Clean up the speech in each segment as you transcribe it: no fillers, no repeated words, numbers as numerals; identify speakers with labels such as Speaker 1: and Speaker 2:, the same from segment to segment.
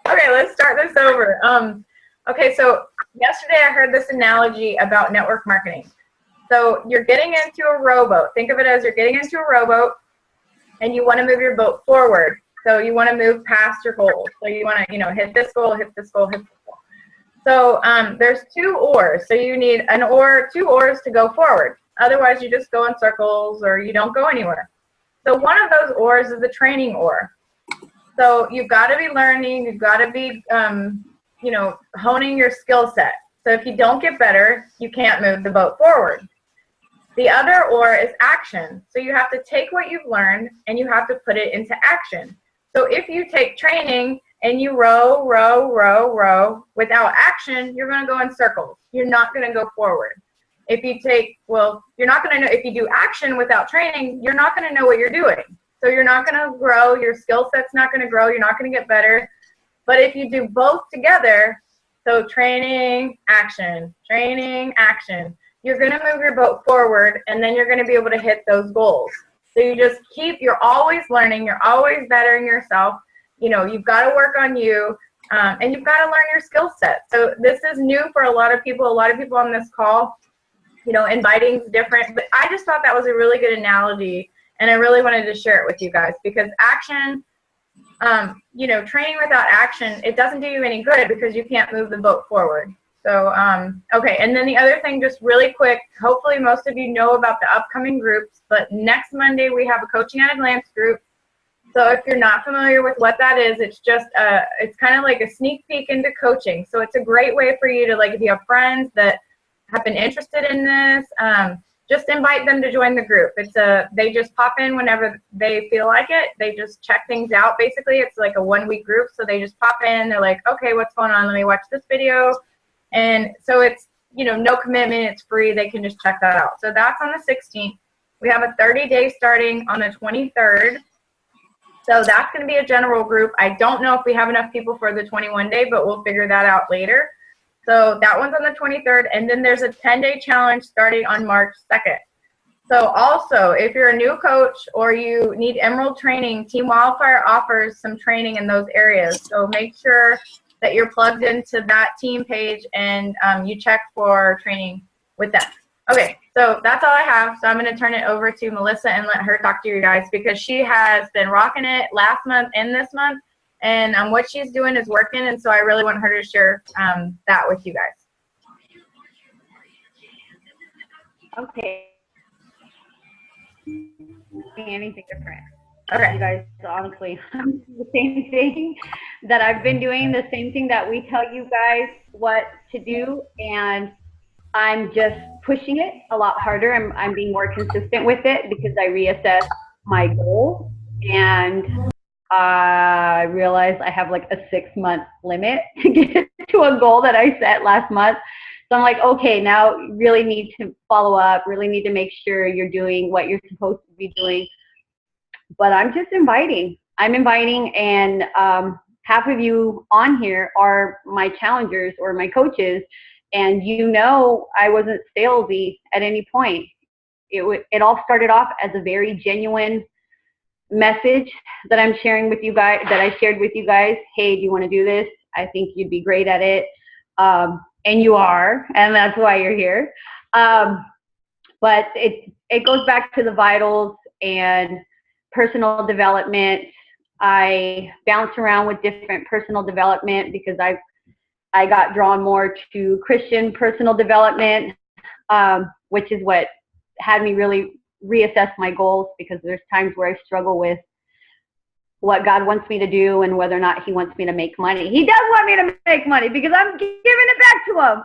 Speaker 1: Okay, let's start this over. Okay, so yesterday I heard this analogy about network marketing. So you're getting into a rowboat. Think of it as you're getting into a rowboat and you want to move your boat forward. So you want to move past your goal. So you want to, hit this goal, hit this goal, hit this goal. So there's 2 oars. So you need an oar, 2 oars to go forward. Otherwise, you just go in circles or you don't go anywhere. So one of those oars is a training oar. So you've got to be learning. You've got to be, honing your skill set. So if you don't get better, you can't move the boat forward. The other oar is action. So you have to take what you've learned and you have to put it into action. So if you take training and you row, row, row, row without action, you're going to go in circles. You're not going to go forward. If you you're not going to know, if you do action without training, you're not going to know what you're doing. So you're not going to grow. Your skill set's not going to grow. You're not going to get better. But if you do both together, so training, action, you're going to move your boat forward, and then you're going to be able to hit those goals. So you're always learning, you're always bettering yourself. You've got to work on you, and you've got to learn your skill set. So this is new for a lot of people. A lot of people on this call, inviting is different. But I just thought that was a really good analogy, and I really wanted to share it with you guys because action, training without action, it doesn't do you any good because you can't move the boat forward. So, okay, and then the other thing, just really quick, hopefully most of you know about the upcoming groups, but next Monday we have a Coaching at a Glance group. So if you're not familiar with what that is, it's just, it's kind of like a sneak peek into coaching. So it's a great way for you to, if you have friends that have been interested in this, just invite them to join the group. They just pop in whenever they feel like it. They just check things out. Basically, it's like a 1-week group. So they just pop in. They're like, okay, what's going on? Let me watch this video. And so it's, no commitment. It's free. They can just check that out. So that's on the 16th. We have a 30-day starting on the 23rd. So that's going to be a general group. I don't know if we have enough people for the 21-day, but we'll figure that out later. So that one's on the 23rd. And then there's a 10-day challenge starting on March 2nd. So also, if you're a new coach or you need Emerald training, Team Wildfire offers some training in those areas. So make sure that you're plugged into that team page and you check for training with them. Okay, so that's all I have. So I'm going to turn it over to Melissa and let her talk to you guys because she has been rocking it last month and this month. And what she's doing is working. And so I really want her to share that with you guys.
Speaker 2: Okay. Anything different.
Speaker 1: Okay.
Speaker 2: You guys, honestly, the same thing that I've been doing, the same thing that we tell you guys what to do, and I'm just pushing it a lot harder. I'm being more consistent with it because I reassess my goal, and I realized I have like a 6-month limit to get to a goal that I set last month. So I'm like, okay, now you really need to follow up, really need to make sure you're doing what you're supposed to be doing. But I'm just inviting. I'm inviting, and half of you on here are my challengers or my coaches, and I wasn't salesy at any point. It all started off as a very genuine message that I'm sharing with you guys, that I shared with you guys. Hey, do you want to do this? I think you'd be great at it. And you are, and that's why you're here. But it goes back to the vitals and personal development. I bounce around with different personal development because I got drawn more to Christian personal development, which is what had me really reassess my goals, because there's times where I struggle with what God wants me to do and whether or not he wants me to make money. He does want me to make money because I'm giving it back to him.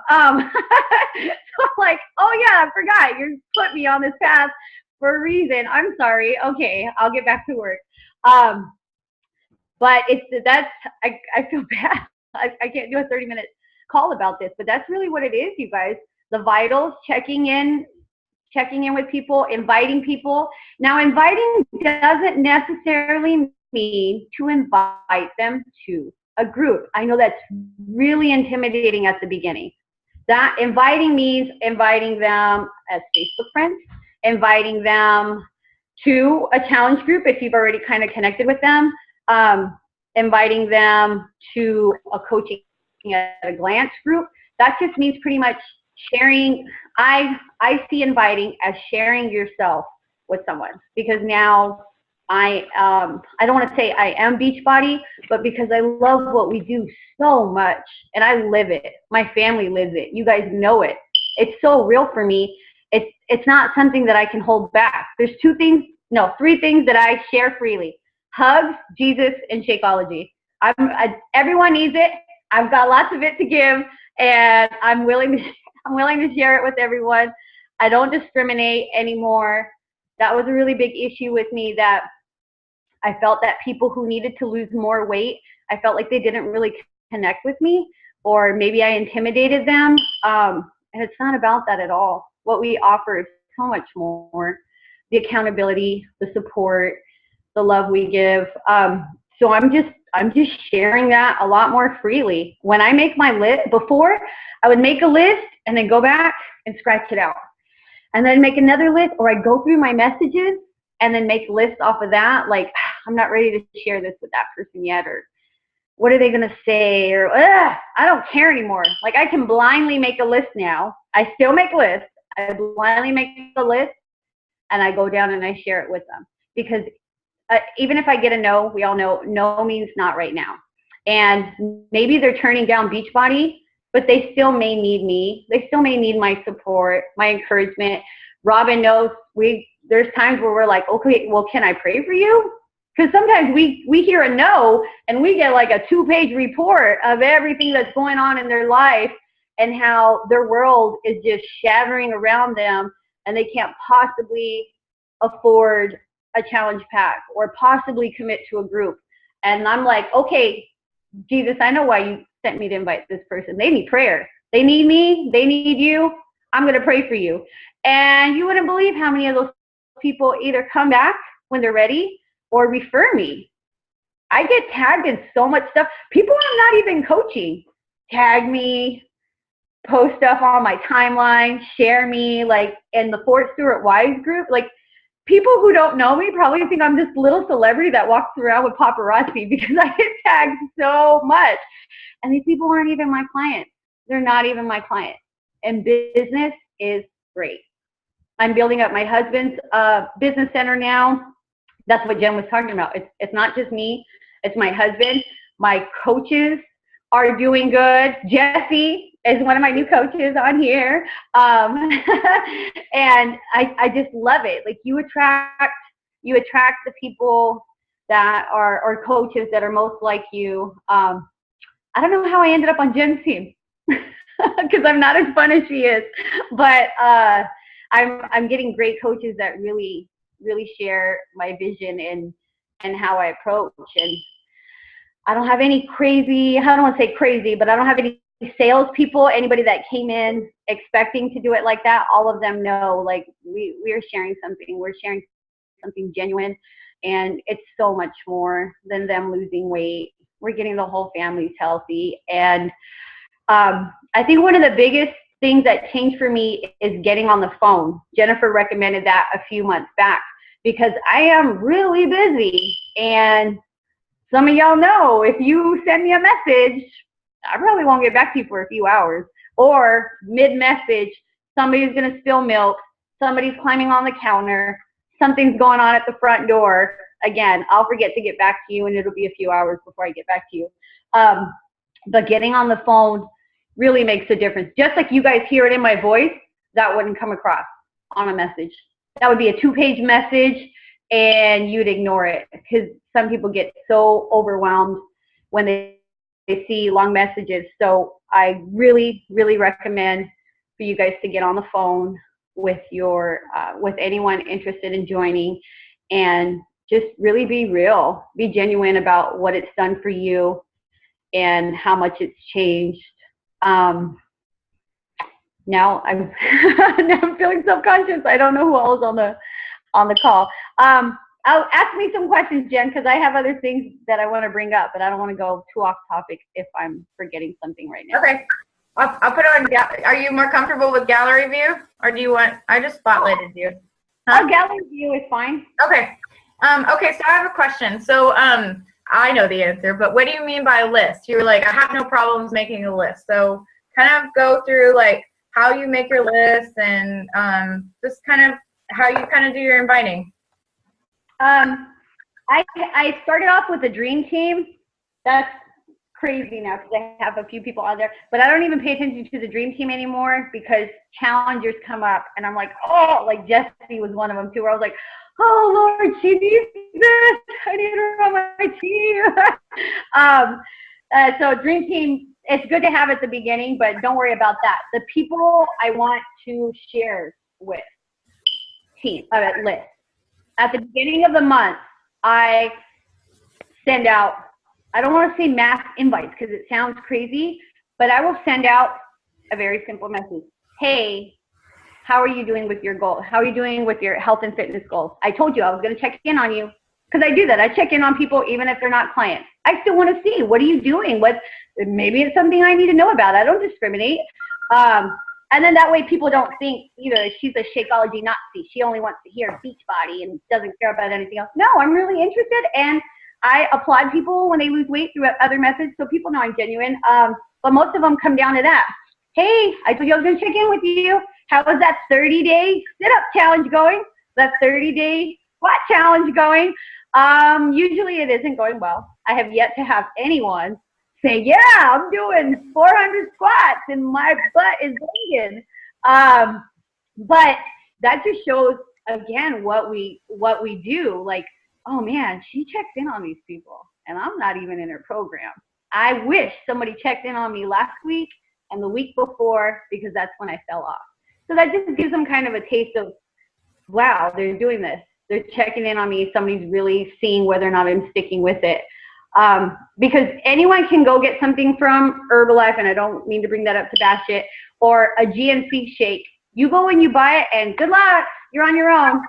Speaker 2: So I'm like, oh yeah, I forgot. You put me on this path for a reason. I'm sorry. Okay, I'll get back to work. But I feel bad. I can't do a 30-minute call about this, but that's really what it is, you guys. The vitals, checking in with people, inviting people. Now, inviting doesn't necessarily mean to invite them to a group. I know that's really intimidating at the beginning. That inviting means inviting them as Facebook friends, inviting them to a challenge group if you've already kind of connected with them. inviting them to a coaching at a glance group. That just means pretty much sharing. I see inviting as sharing yourself with someone, because now I don't want to say I am Beachbody, but because I love what we do so much and I live it. My family lives it. You guys know it. It's so real for me. It's not something that I can hold back. There's three things that I share freely: hugs, Jesus, and Shakeology. Everyone needs it. I've got lots of it to give, and I'm willing to share it with everyone. I don't discriminate anymore. That was a really big issue with me, that I felt that people who needed to lose more weight, I felt like they didn't really connect with me, or maybe I intimidated them. And it's not about that at all. What we offer is so much more: the accountability, the support, the love we give. So I'm just sharing that a lot more freely. When I make my list, before I would make a list and then go back and scratch it out, and then make another list, or I go through my messages and then make lists off of that. Like, I'm not ready to share this with that person yet, or what are they going to say? Or, I don't care anymore. Like, I can blindly make a list now. I still make lists. I blindly make a list, and I go down and I share it with them. Because even if I get a no, we all know no means not right now. And maybe they're turning down Beachbody, but they still may need me. They still may need my support, my encouragement. Robin knows there's times where we're like, okay, well, can I pray for you? Because sometimes we hear a no and we get like a 2-page report of everything that's going on in their life and how their world is just shattering around them, and they can't possibly afford a challenge pack or possibly commit to a group. And I'm like, okay, Jesus, I know why you sent me to invite this person. They need prayer. They need me. They need you. I'm going to pray for you. And you wouldn't believe how many of those people either come back when they're ready or refer me. I get tagged in so much stuff. People I'm not even coaching tag me, post stuff on my timeline, share me, like in the Fort Stewart Wives group. Like, people who don't know me probably think I'm this little celebrity that walks around with paparazzi, because I get tagged so much. And these people aren't even my clients. They're not even my clients. And business is great. I'm building up my husband's business center now. That's what Jen was talking about. It's not just me. It's my husband. My coaches are doing good. Jesse is one of my new coaches on here. And I just love it. Like, you attract the people that are coaches that are most like you. I don't know how I ended up on Jen's team, because I'm not as fun as she is, but I'm getting great coaches that really share my vision and how I approach. And I don't have any crazy, I don't want to say crazy, but I don't have any salespeople. Anybody that came in expecting to do it like that, all of them know, like, we're sharing something. We're sharing something genuine, and it's so much more than them losing weight. We're getting the whole families healthy. And I think one of the biggest things that changed for me is getting on the phone. Jennifer recommended that a few months back, because I am really busy. And some of y'all know, if you send me a message, I probably won't get back to you for a few hours. Or mid-message, somebody's going to spill milk, somebody's climbing on the counter, something's going on at the front door. Again, I'll forget to get back to you, and it'll be a few hours before I get back to you. But getting on the phone really makes a difference. Just like you guys hear it in my voice, that wouldn't come across on a message. That would be a 2-page message, and you'd ignore it, because some people get so overwhelmed when they see long messages. So I really recommend for you guys to get on the phone with with anyone interested in joining, and just really be real, be genuine about what it's done for you and how much it's changed. Now I'm feeling self-conscious. I don't know who else on the call. I'll ask me some questions, Jen, because I have other things that I want to bring up, but I don't want to go too off topic if I'm forgetting something right now.
Speaker 1: Okay. I'll put it on. Are you more comfortable with gallery view, or do you want? I just spotlighted you. Huh?
Speaker 2: Oh, gallery view is fine.
Speaker 1: Okay. Okay. So I have a question. So I know the answer, but what do you mean by list? You were like, I have no problems making a list. So kind of go through like how you make your list and just kind of how you kind of do your inviting.
Speaker 2: I started off with a dream team. That's crazy now because I have a few people on there, but I don't even pay attention to the dream team anymore because challengers come up and I'm like, oh, like Jessie was one of them too, where I was like, oh Lord, she needs this. I need her on my team. So dream team, it's good to have at the beginning, but don't worry about that. The people I want to share with list. At the beginning of the month, I send out, I don't want to say mass invites because it sounds crazy, but I will send out a very simple message. Hey, how are you doing with your goals? How are you doing with your health and fitness goals? I told you I was going to check in on you because I do that. I check in on people even if they're not clients. I still want to see, what are you doing? Maybe it's something I need to know about. I don't discriminate. And then that way people don't think, she's a Shakeology Nazi. She only wants to hear Beachbody and doesn't care about anything else. No, I'm really interested, and I applaud people when they lose weight through other methods, so people know I'm genuine. But most of them come down to that. Hey, I told you I was going to check in with you. How was that 30-day sit-up challenge going? That 30-day squat challenge going? Usually it isn't going well. I have yet to have anyone say, yeah, I'm doing 400 squats and my butt is banging. But that just shows, again, what we do. Like, oh man, she checks in on these people and I'm not even in her program. I wish somebody checked in on me last week and the week before, because that's when I fell off. So that just gives them kind of a taste of, wow, they're doing this. They're checking in on me. Somebody's really seeing whether or not I'm sticking with it. Because anyone can go get something from Herbalife, and I don't mean to bring that up to bash it, or a GNC shake. You go and you buy it, and good luck, you're on your own.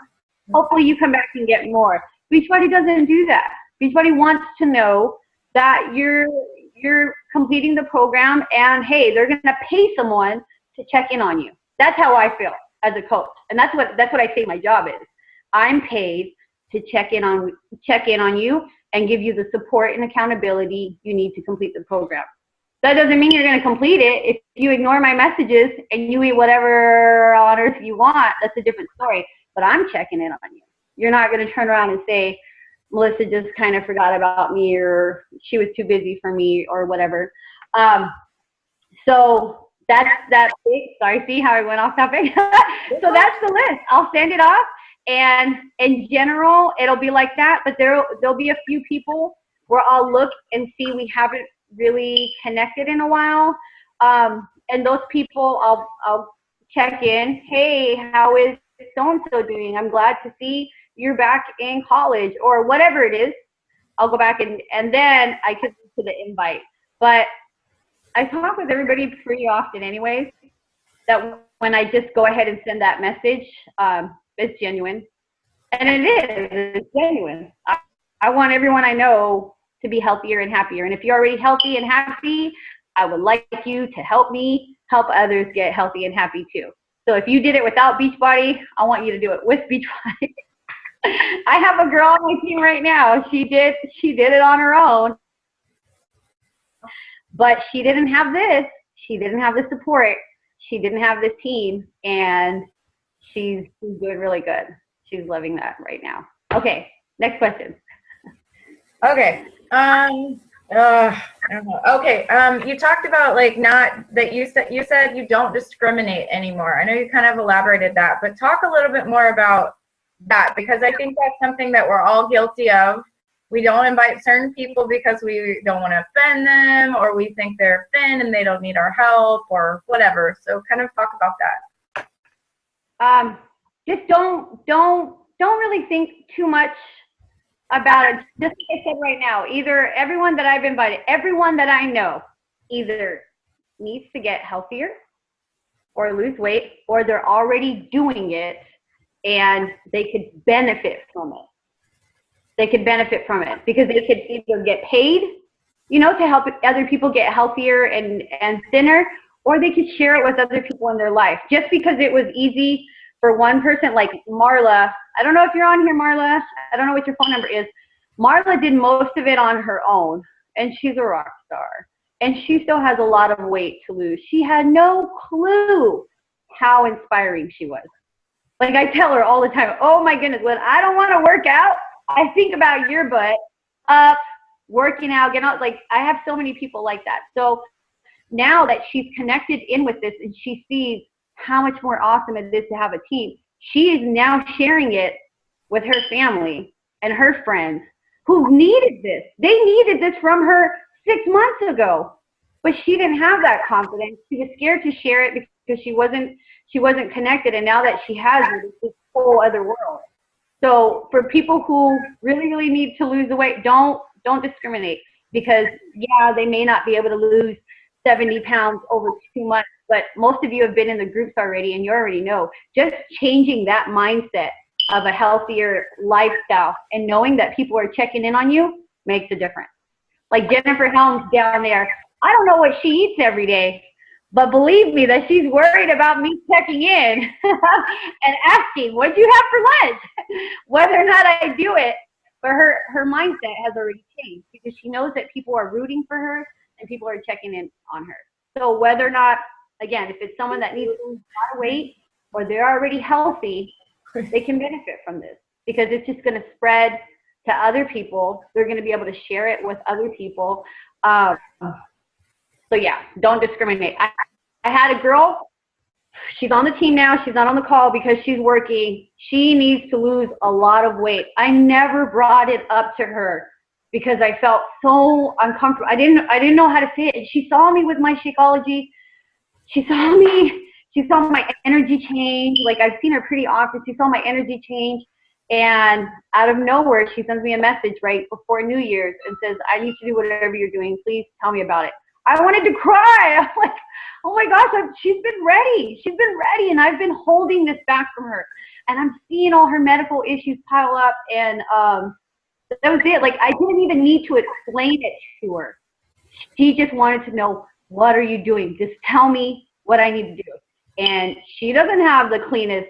Speaker 2: Hopefully you come back and get more. Beachbody doesn't do that. Beachbody wants to know that you're completing the program, and hey, they're going to pay someone to check in on you. That's how I feel as a coach, and that's what I say my job is. I'm paid to check in on you and give you the support and accountability you need to complete the program. That doesn't mean you're going to complete it. If you ignore my messages and you eat whatever on earth you want, that's a different story. But I'm checking in on you. You're not going to turn around and say, Melissa just kind of forgot about me, or she was too busy for me, or whatever. So that's that big. Sorry, see how I went off topic? So that's the list. I'll send it off. And in general, it'll be like that, but there'll be a few people where I'll look and see we haven't really connected in a while. And those people, I'll check in. Hey, how is so-and-so doing? I'm glad to see you're back in college, or whatever it is. I'll go back and then I could do the invite. But I talk with everybody pretty often anyways, that when I just go ahead and send that message, it's genuine. And it's genuine. I want everyone I know to be healthier and happier. And if you're already healthy and happy, I would like you to help me help others get healthy and happy too. So if you did it without Beachbody, I want you to do it with Beachbody. I have a girl on my team right now. She did it on her own, but she didn't have this. She didn't have the support. She didn't have the team, and she's doing really good. She's loving that right now. Okay, next question.
Speaker 1: Okay. I don't know. Okay. You talked about like not that you said you don't discriminate anymore. I know you kind of elaborated that, but talk a little bit more about that, because I think that's something that we're all guilty of. We don't invite certain people because we don't want to offend them, or we think they're thin and they don't need our help, or whatever. So kind of talk about that.
Speaker 2: Just don't really think too much about it. Just like I said right now, either everyone that I've invited, everyone that I know, either needs to get healthier or lose weight, or they're already doing it and they could benefit from it. They could benefit from it because they could either get paid, to help other people get healthier and thinner, or they could share it with other people in their life. Just because it was easy for one person, like Marla. I don't know if you're on here, Marla. I don't know what your phone number is, Marla did most of it on her own, and she's a rock star. And she still has a lot of weight to lose. She had no clue how inspiring she was. Like I tell her all the time, oh my goodness, when I don't want to work out, I think about your butt up, working out, getting out. Like I have so many people like that. So now that she's connected in with this and she sees how much more awesome it is to have a team, she is now sharing it with her family and her friends who needed this. They needed this from her 6 months ago, but she didn't have that confidence. She was scared to share it because she wasn't connected. And now that she has it, it's this whole other world. So for people who really, really need to lose the weight, don't discriminate, because yeah, they may not be able to lose 70 pounds over 2 months, but most of you have been in the groups already and you already know. Just changing that mindset of a healthier lifestyle and knowing that people are checking in on you makes a difference. Like Jennifer Helms down there, I don't know what she eats every day, but believe me that she's worried about me checking in and asking, what'd you have for lunch? Whether or not I do it. But her mindset has already changed because she knows that people are rooting for her and people are checking in on her. So whether or not, again, if it's someone that needs to lose a lot of weight or they're already healthy, they can benefit from this because it's just going to spread to other people. They're going to be able to share it with other people. So yeah, don't discriminate. I had a girl, she's on the team now. She's not on the call because she's working. She needs to lose a lot of weight. I never brought it up to her because I felt so uncomfortable. I didn't know how to say it. And she saw me with my Shakeology. She saw my energy change. Like I've seen her pretty often. She saw my energy change. And out of nowhere, she sends me a message right before New Year's and says, I need to do whatever you're doing. Please tell me about it. I wanted to cry. I'm like, oh my gosh, she's been ready. She's been ready. And I've been holding this back from her. And I'm seeing all her medical issues pile up. And that was it. Like, I didn't even need to explain it to her. She just wanted to know, what are you doing? Just tell me what I need to do. And she doesn't have the cleanest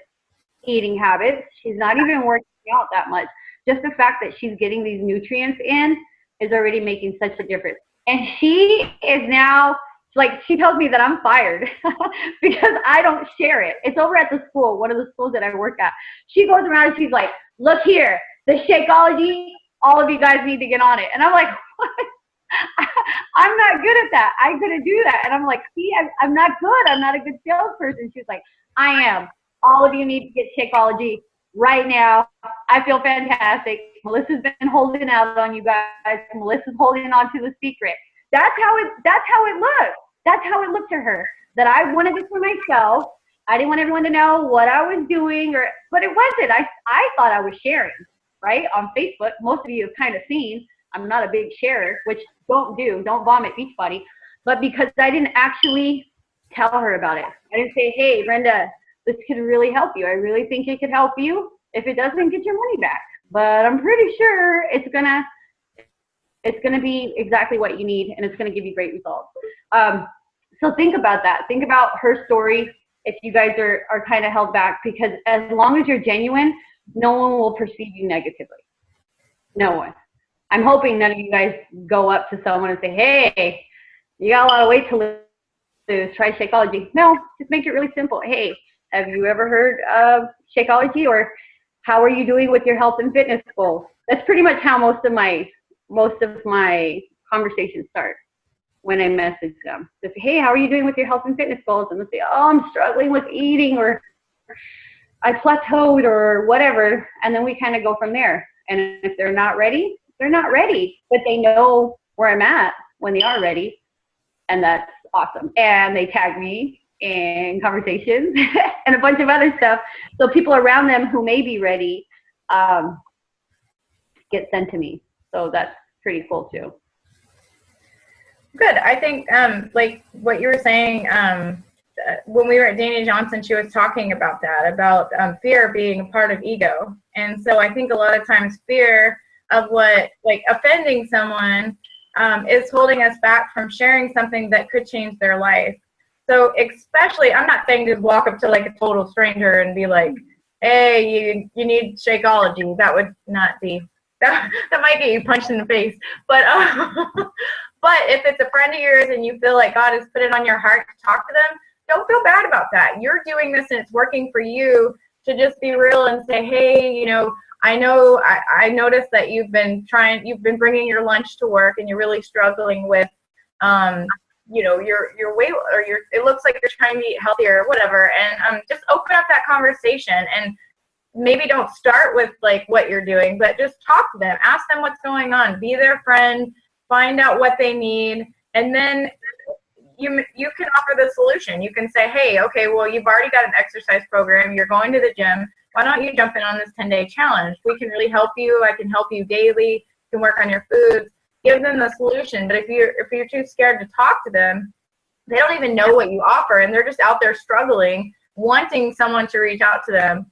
Speaker 2: eating habits. She's not even working out that much. Just the fact that she's getting these nutrients in is already making such a difference. And she is now, like, she tells me that I'm fired because I don't share it. It's over at the school, one of the schools that I work at. She goes around and she's like, look here, the Shakeology, all of you guys need to get on it. And I'm like, what? I'm not good at that. I couldn't do that. And I'm like, see, I'm not good. I'm not a good salesperson. She's like, I am. All of you need to get Shakeology right now. I feel fantastic. Melissa's been holding out on you guys. Melissa's holding on to the secret. That's how it looked. That's how it looked to her. That I wanted it for myself. I didn't want everyone to know what I was doing, but it wasn't. I thought I was sharing, right? On Facebook. Most of you have kind of seen I'm not a big sharer, which don't vomit Beachbody. But because I didn't actually tell her about it. I didn't say, hey, Brenda, this could really help you. I really think it could help you. If it doesn't, get your money back. But I'm pretty sure it's gonna be exactly what you need, and it's gonna give you great results. So think about that. Think about her story if you guys are kind of held back, because as long as you're genuine, no one will perceive you negatively. No one. I'm hoping none of you guys go up to someone and say, hey, you got a lot of weight to lose. Try Shakeology. No, just make it really simple. Hey, have you ever heard of Shakeology, or how are you doing with your health and fitness goals? That's pretty much how most of my conversations start when I message them. They say, hey, how are you doing with your health and fitness goals? And they say, oh, I'm struggling with eating, or I plateaued, or whatever. And then we kind of go from there. And if they're not ready, they're not ready, but they know where I'm at when they are ready. And that's awesome. And they tag me in conversations and a bunch of other stuff. So people around them who may be ready get sent to me. So that's pretty cool too.
Speaker 1: Good. I think like what you were saying, when we were at Dana Johnson, she was talking about that, about fear being a part of ego. And so I think a lot of times fear of what, like offending someone is holding us back from sharing something that could change their life. So especially, I'm not saying just walk up to like a total stranger and be like, hey, you need Shakeology. That would not be that might get you punched in the face. But but if it's a friend of yours and you feel like God has put it on your heart to talk to them, don't feel bad about that. You're doing this and it's working for you, to just be real and say, hey, you know I noticed that you've been bringing your lunch to work and you're really struggling with you know, your weight, or it looks like you're trying to eat healthier or whatever. And just open up that conversation, and maybe don't start with like what you're doing, but just talk to them, ask them what's going on, be their friend, find out what they need, and then you can offer the solution. You can say, hey, okay, well, you've already got an exercise program, you're going to the gym, why don't you jump in on this 10-day challenge? We can really help you. I can help you daily. You can work on your foods. Give them the solution. But if you're too scared to talk to them, they don't even know what you offer, and they're just out there struggling, wanting someone to reach out to them.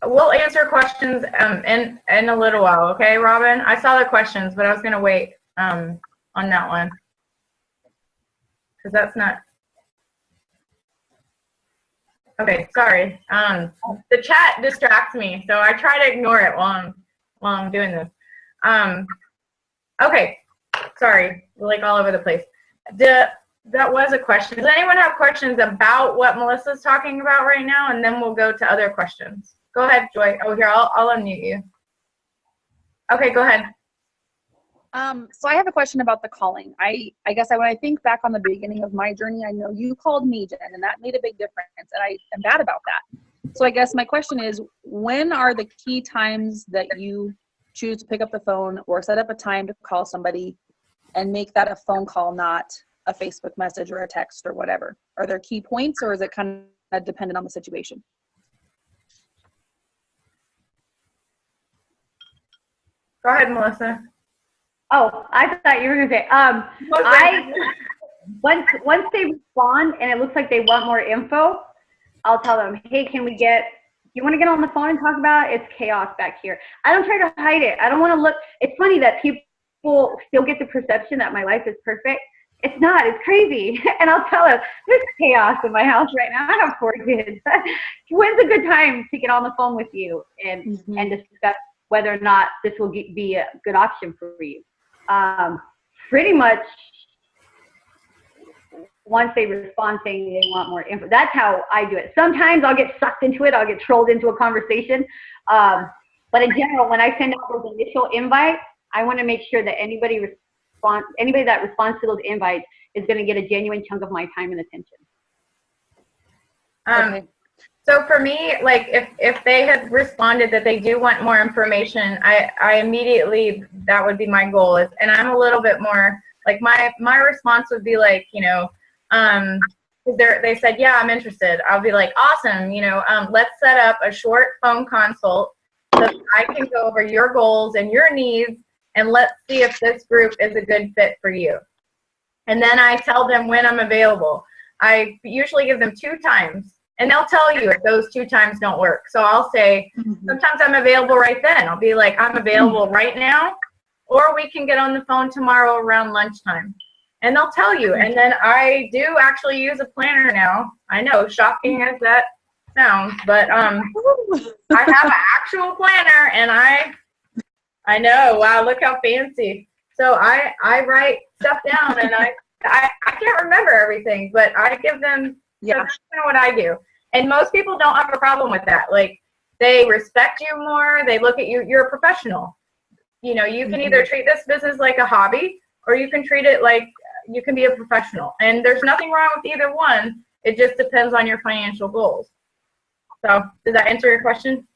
Speaker 1: We'll answer questions in a little while, okay, Robin? I saw the questions, but I was going to wait on that one, because that's not... Okay, sorry. The chat distracts me, so I try to ignore it while I'm doing this. Okay, sorry, we're like all over the place. That was a question. Does anyone have questions about what Melissa's talking about right now? And then we'll go to other questions. Go ahead, Joy. Oh, here, I'll unmute you. Okay, go ahead.
Speaker 3: So I have a question about the calling. I guess when I think back on the beginning of my journey, I know you called me, Jen, and that made a big difference, and I am bad about that. So I guess my question is, when are the key times that you choose to pick up the phone or set up a time to call somebody and make that a phone call, not a Facebook message or a text or whatever? Are there key points, or is it kind of dependent on the situation?
Speaker 1: Go ahead, Melissa.
Speaker 2: Oh, I thought you were going to say, once they respond and it looks like they want more info, I'll tell them, hey, you want to get on the phone and talk about it? It's chaos back here. I don't try to hide it. I don't want to look. It's funny that people still get the perception that my life is perfect. It's not. It's crazy. And I'll tell them, there's chaos in my house right now. I have 4 kids. When's a good time to get on the phone with you and discuss whether or not this will be a good option for you? Pretty much once they respond saying they want more info. That's how I do it. Sometimes I'll get sucked into it. I'll get trolled into a conversation. But in general, when I send out those initial invites, I want to make sure that anybody that responds to those invites is going to get a genuine chunk of my time and attention.
Speaker 3: Okay.
Speaker 1: So for me, like if they had responded that they do want more information, I immediately, that would be my goal. And I'm a little bit more like my response would be like, you know, they said, yeah, I'm interested. I'll be like, awesome. You know, let's set up a short phone consult so that I can go over your goals and your needs, and let's see if this group is a good fit for you. And then I tell them when I'm available. I usually give them 2 times. And they'll tell you if those 2 times don't work. So I'll say, sometimes I'm available right then. I'll be like, I'm available right now, or we can get on the phone tomorrow around lunchtime. And they'll tell you. And then I do actually use a planner now. I know, shocking as that sounds, but I have an actual planner, and I know, wow, look how fancy. So I write stuff down, and I can't remember everything, but I give them, so that's kind of what I do. And most people don't have a problem with that. Like, they respect you more. They look at you. You're a professional. You know, you can either treat this business like a hobby, or you can treat it like you can be a professional. And there's nothing wrong with either one. It just depends on your financial goals. So does that answer your question?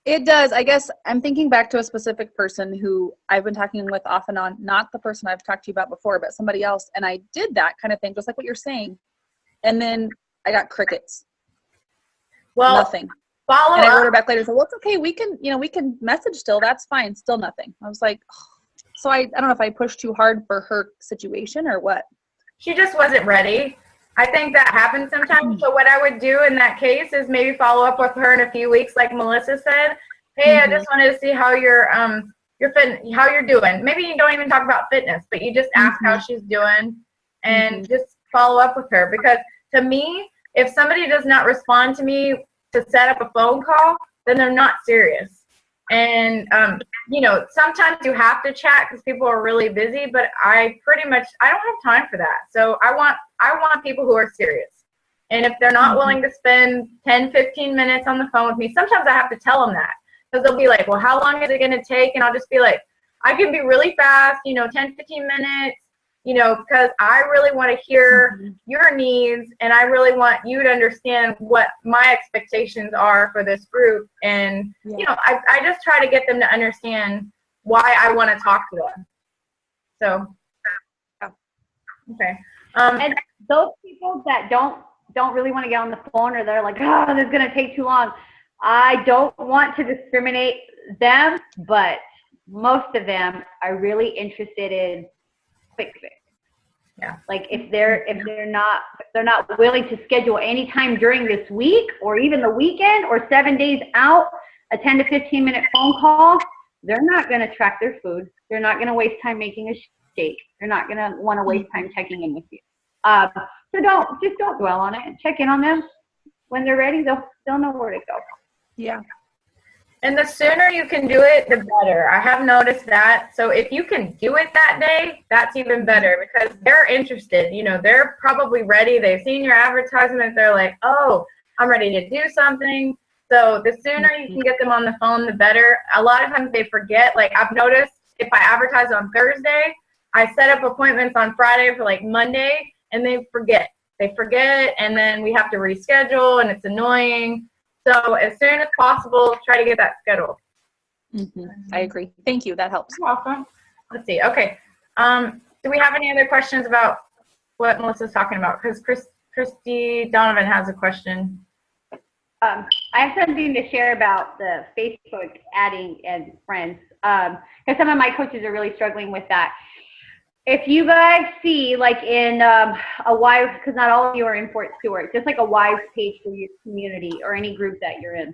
Speaker 3: It does. I guess I'm thinking back to a specific person who I've been talking with off and on, not the person I've talked to you about before, but somebody else. And I did that kind of thing, just like what you're saying. And then I got crickets.
Speaker 1: Well,
Speaker 3: nothing.
Speaker 1: Follow
Speaker 3: and
Speaker 1: up.
Speaker 3: I wrote her back later. So, well, it's okay. We can message still. That's fine. Still nothing. I was like, oh. So I don't know if I pushed too hard for her situation or what.
Speaker 1: She just wasn't ready. I think that happens sometimes. So what I would do in that case is maybe follow up with her in a few weeks, like Melissa said. Hey, I just wanted to see how you're how you're doing. Maybe you don't even talk about fitness, but you just ask how she's doing, and just follow up with her. Because to me, if somebody does not respond to me to set up a phone call, then they're not serious. And, you know, sometimes you have to chat because people are really busy, but I don't have time for that. So I want people who are serious. And if they're not willing to spend 10, 15 minutes on the phone with me, sometimes I have to tell them that. Because they'll be like, well, how long is it going to take? And I'll just be like, I can be really fast, you know, 10, 15 minutes, you know, because I really want to hear your needs, and I really want you to understand what my expectations are for this group. And, you know, I just try to get them to understand why I want to talk to them. So, okay.
Speaker 2: And those people that don't really want to get on the phone, or they're like, oh, this is going to take too long. I don't want to discriminate them, but most of them are really interested in quick fix.
Speaker 1: Yeah.
Speaker 2: Like if they're not willing to schedule any time during this week or even the weekend or 7 days out, a 10 to 15 minute phone call, they're not going to track their food. They're not going to waste time making a shake. They're not going to want to waste time checking in with you. So don't dwell on it. Check in on them. When they're ready, they'll know where to go.
Speaker 3: Yeah.
Speaker 1: And the sooner you can do it, the better. I have noticed that. So if you can do it that day, that's even better, because they're interested. You know, they're probably ready. They've seen your advertisement. They're like, oh, I'm ready to do something. So the sooner you can get them on the phone, the better. A lot of times they forget. Like I've noticed if I advertise on Thursday, I set up appointments on Friday for like Monday, and they forget. They forget, and then we have to reschedule, and it's annoying. So as soon as possible, try to get that scheduled.
Speaker 3: I agree. Thank you. That helps.
Speaker 1: You're welcome. Let's see. Okay. Do we have any other questions about what Melissa's talking about? Because Christy Donovan has a question.
Speaker 2: I have something to share about the Facebook adding and friends, because some of my coaches are really struggling with that. If you guys see, like in a wives, because not all of you are in Fort Stewart, just like a wives page for your community or any group that you're in.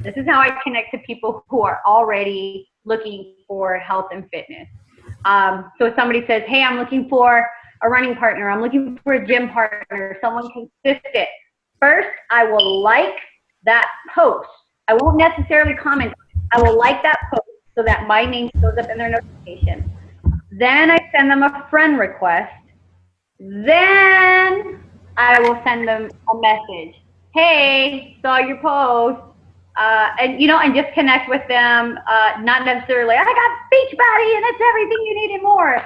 Speaker 2: This is how I connect to people who are already looking for health and fitness. So if somebody says, hey, I'm looking for a running partner, I'm looking for a gym partner, someone consistent. First, I will like that post. I won't necessarily comment. I will like that post so that my name shows up in their notification. Then I send them a friend request. Then I will send them a message. Hey, saw your post. And, you know, and just connect with them. Not necessarily, I got Beachbody and it's everything you need and more.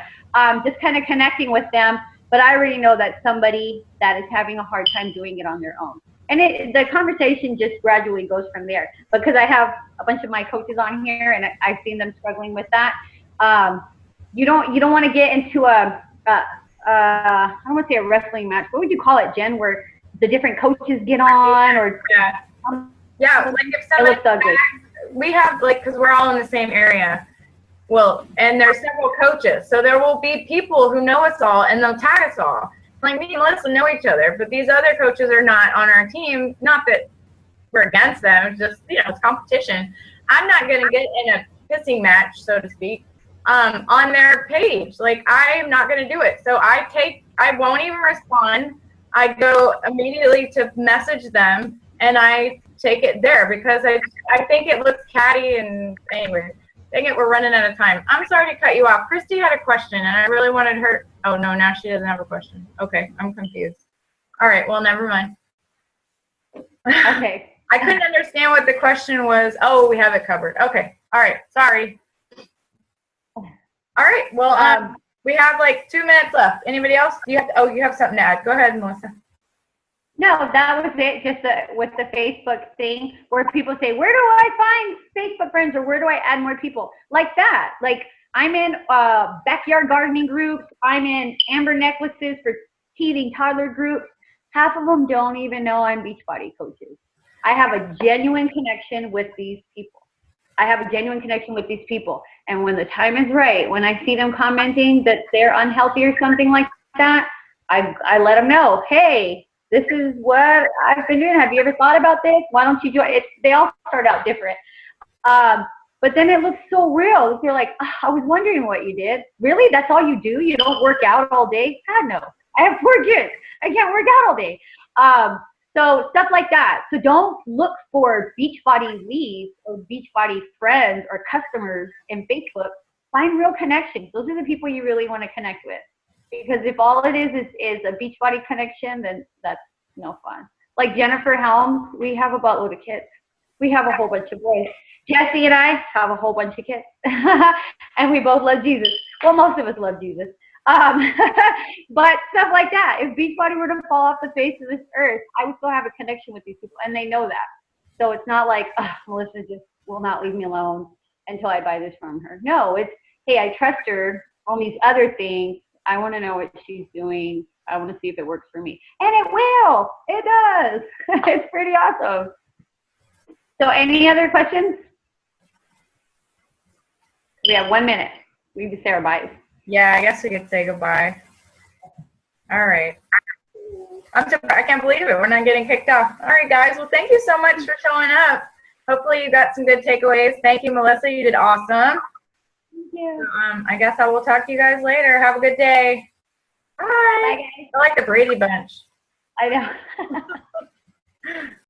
Speaker 2: Just kind of connecting with them. But I already know that somebody that is having a hard time doing it on their own. And the conversation just gradually goes from there. Because I have a bunch of my coaches on here, and I've seen them struggling with that. You don't want to get into I don't want to say a wrestling match. What would you call it, Jen? Where the different coaches get on, or
Speaker 1: yeah, like if somebody we have, like, because we're all in the same area. Well, and there's several coaches, so there will be people who know us all, and they'll tag us all. Like me and Melissa know each other, but these other coaches are not on our team. Not that we're against them, it's just, you know, it's competition. I'm not going to get in a pissing match, so to speak, on their page. Like, I'm not going to do it. So I won't even respond. I go immediately to message them, and I take it there because I think it looks catty. And anyway, dang it, we're running out of time. I'm sorry to cut you off. Christy had a question, and I really wanted her. Oh, no, now she doesn't have a question. Okay, I'm confused. All right, well, never mind.
Speaker 2: Okay.
Speaker 1: I couldn't understand what the question was. Oh, we have it covered. Okay, all right, sorry. All right, well, we have like 2 minutes left. Anybody else? You have something to add. Go ahead, Melissa.
Speaker 2: No, that was it. Just with the Facebook thing, where people say, where do I find Facebook friends, or where do I add more people? Like that. Like, I'm in backyard gardening groups. I'm in Amber Necklaces for teething toddler groups. Half of them don't even know I'm Beachbody coaches. I have a genuine connection with these people. And when the time is right, when I see them commenting that they're unhealthy or something like that, I let them know, hey, this is what I've been doing. Have you ever thought about this? Why don't you join? They all start out different. But then it looks so real. You're like, oh, I was wondering what you did. Really? That's all you do? You don't work out all day? God, no. I have 4 kids. I can't work out all day. So stuff like that. So don't look for Beachbody leads or Beachbody friends or customers in Facebook. Find real connections. Those are the people you really want to connect with. Because if all it is a Beachbody connection, then that's no fun. Like Jennifer Helms, we have a buttload of kids. We have a whole bunch of boys. Jesse and I have a whole bunch of kids. And we both love Jesus. Well, most of us love Jesus. But stuff like that. If Beachbody were to fall off the face of this earth, I would still have a connection with these people, and they know that. So it's not like, Melissa just will not leave me alone until I buy this from her. No, it's, hey, I trust her on these other things. I want to know what she's doing. I want to see if it works for me. And it will. It does. It's pretty awesome. So any other questions? We have 1 minute. We can say our byes.
Speaker 1: Yeah, I guess we could say goodbye. All right. I can't believe it. We're not getting kicked off. All right, guys. Well, thank you so much for showing up. Hopefully you got some good takeaways. Thank you, Melissa. You did awesome.
Speaker 2: Thank you.
Speaker 1: I guess I will talk to you guys later. Have a good day. Bye.
Speaker 2: Bye, guys.
Speaker 1: I like the Brady Bunch.
Speaker 2: I know.